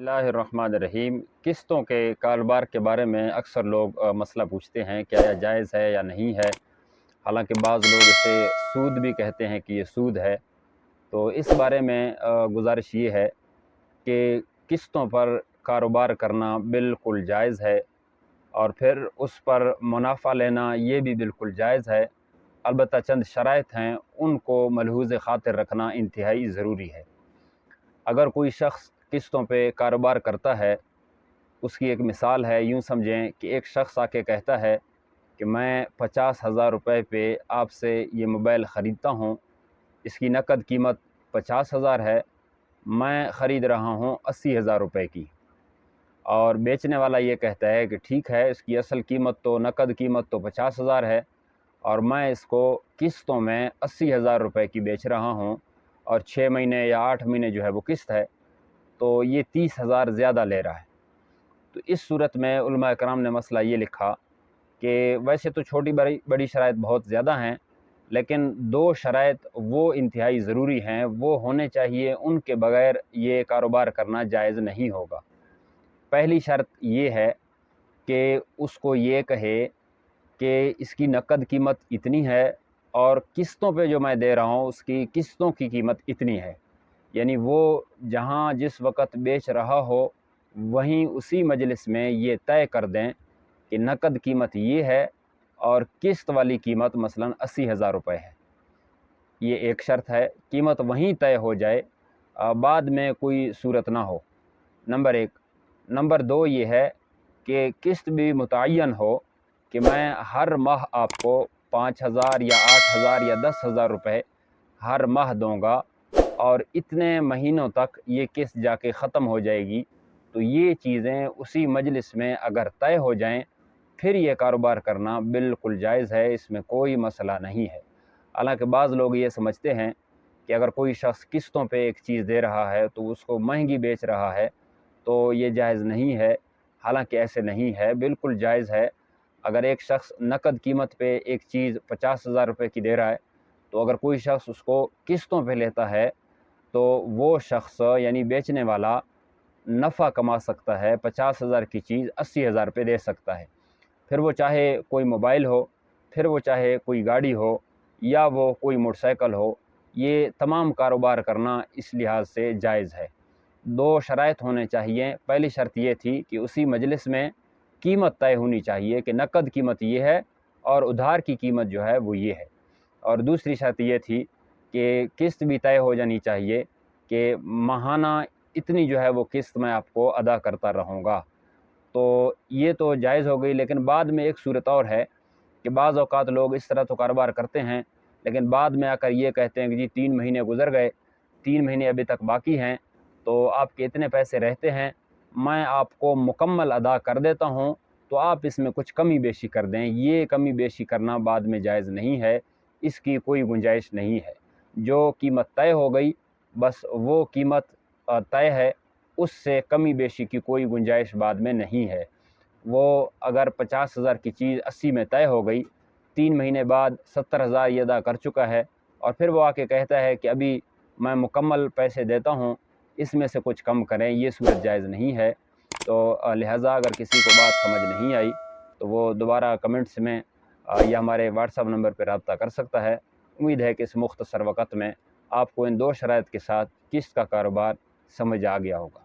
बिस्मिल्लाहिर्रहमानिर्रहीम। किस्तों के कारोबार के बारे में अक्सर लोग मसला पूछते हैं, क्या यह जायज़ है या नहीं है। हालांकि बाज़ लोग इसे सूद भी कहते हैं कि ये सूद है। तो इस बारे में गुजारिश ये है कि किस्तों पर कारोबार करना बिल्कुल जायज़ है, और फिर उस पर मुनाफ़ा लेना ये भी बिल्कुल जायज़ है। अलबत्ता चंद शराइत हैं, उनको मलहूज़ ख़ातिर रखना इंतहाई ज़रूरी है। अगर कोई शख्स किस्तों पे कारोबार करता है, उसकी एक मिसाल है, यूँ समझें कि एक शख्स आके कहता है कि मैं 50,000 रुपये पे आपसे ये मोबाइल ख़रीदता हूँ, इसकी नकद कीमत 50,000 है, मैं ख़रीद रहा हूँ 80,000 रुपये की। और बेचने वाला ये कहता है कि ठीक है, इसकी असल कीमत तो नकद कीमत तो 50,000 है, और मैं इसको किस्तों में 80,000 रुपये की बेच रहा हूँ, और 6 महीने या 8 महीने जो है वो किस्त है, तो ये 30,000 ज़्यादा ले रहा है। तो इस सूरत में उलमा कराम ने मसला ये लिखा कि वैसे तो छोटी बड़ी बड़ी शराइत बहुत ज़्यादा हैं, लेकिन दो शराइत वो इंतहाई ज़रूरी हैं, वो होने चाहिए, उनके बग़ैर ये कारोबार करना जायज़ नहीं होगा। पहली शर्त ये है कि उसको ये कहे कि इसकी नकद कीमत इतनी है, और किस्तों पे जो मैं दे रहा हूँ उसकी किस्तों की कीमत इतनी है। यानी वो जहाँ जिस वक़्त बेच रहा हो, वहीं उसी मजलिस में ये तय कर दें कि नकद कीमत ये है और किस्त वाली कीमत मसलन 80,000 रुपये है। ये एक शर्त है, कीमत वहीं तय हो जाए, बाद में कोई सूरत ना हो, नंबर एक। नंबर दो ये है कि किस्त भी मुतय्यन हो कि मैं हर माह आपको 5,000 या 8,000 या 10,000 रुपये हर माह दूँगा, और इतने महीनों तक ये किस्त जाके ख़त्म हो जाएगी। तो ये चीज़ें उसी मजलिस में अगर तय हो जाएं, फिर ये कारोबार करना बिल्कुल जायज़ है, इसमें कोई मसला नहीं है। हालांकि बाज़ लोग ये समझते हैं कि अगर कोई शख्स किस्तों पे एक चीज़ दे रहा है तो उसको महंगी बेच रहा है, तो ये जायज़ नहीं है। हालांकि ऐसे नहीं है, बिल्कुल जायज़ है। अगर एक शख्स नकद कीमत पे एक चीज़ 50,000 रुपये की दे रहा है, तो अगर कोई शख्स उसको किस्तों पे लेता है, तो वो शख्स यानी बेचने वाला नफ़ा कमा सकता है। 50,000 की चीज़ 80,000 पे दे सकता है। फिर वो चाहे कोई मोबाइल हो, फिर वो चाहे कोई गाड़ी हो, या वो कोई मोटरसाइकिल हो, ये तमाम कारोबार करना इस लिहाज से जायज़ है। दो शराइत होने चाहिए। पहली शर्त ये थी कि उसी मजलिस में कीमत तय होनी चाहिए कि नकद कीमत ये है और उधार की कीमत जो है वो ये है। और दूसरी शर्त ये थी कि किस्त भी तय हो जानी चाहिए कि माहाना इतनी जो है वो किस्त मैं आपको अदा करता रहूँगा। तो ये तो जायज़ हो गई, लेकिन बाद में एक सूरत और है कि बाज़ औक़ात लोग इस तरह तो कारोबार करते हैं, लेकिन बाद में आकर ये कहते हैं कि जी 3 महीने गुज़र गए, 3 महीने अभी तक बाकी हैं, तो आपके इतने पैसे रहते हैं, मैं आपको मुकम्मल अदा कर देता हूँ, तो आप इसमें कुछ कमी बेशी कर दें। ये कमी बेशी करना बाद में जायज़ नहीं है, इसकी कोई गुंजाइश नहीं है। जो कीमत तय हो गई, बस वो कीमत तय है, उससे कमी बेशी की कोई गुंजाइश बाद में नहीं है। वो अगर 50,000 की चीज़ 80 में तय हो गई, 3 महीने बाद 70,000 ये अदा कर चुका है, और फिर वो आके कहता है कि अभी मैं मुकम्मल पैसे देता हूँ, इसमें से कुछ कम करें, ये सूरत जायज़ नहीं है। तो लिहाजा अगर किसी को बात समझ नहीं आई, तो वो दोबारा कमेंट्स में या हमारे व्हाट्सएप नंबर पर रब्ता कर सकता है। उम्मीद है कि इस मुख्तसर वक़्त में आपको इन दो शराइत के साथ किस्त का कारोबार समझ आ गया होगा।